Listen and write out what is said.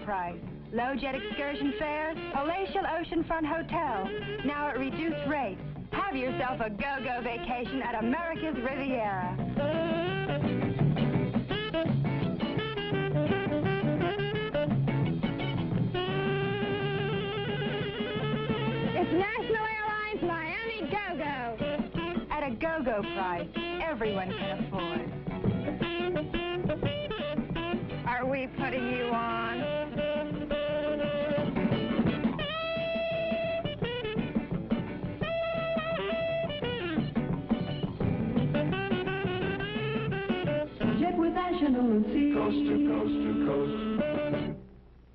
price. Low jet excursion fares, palatial oceanfront hotel, now at reduced rates. Have yourself a go-go vacation at America's Riviera. It's National Airlines Miami Go-Go. At a go-go price, everyone can afford. Are we putting you on? Jet with nationality. Coast to coast to coast.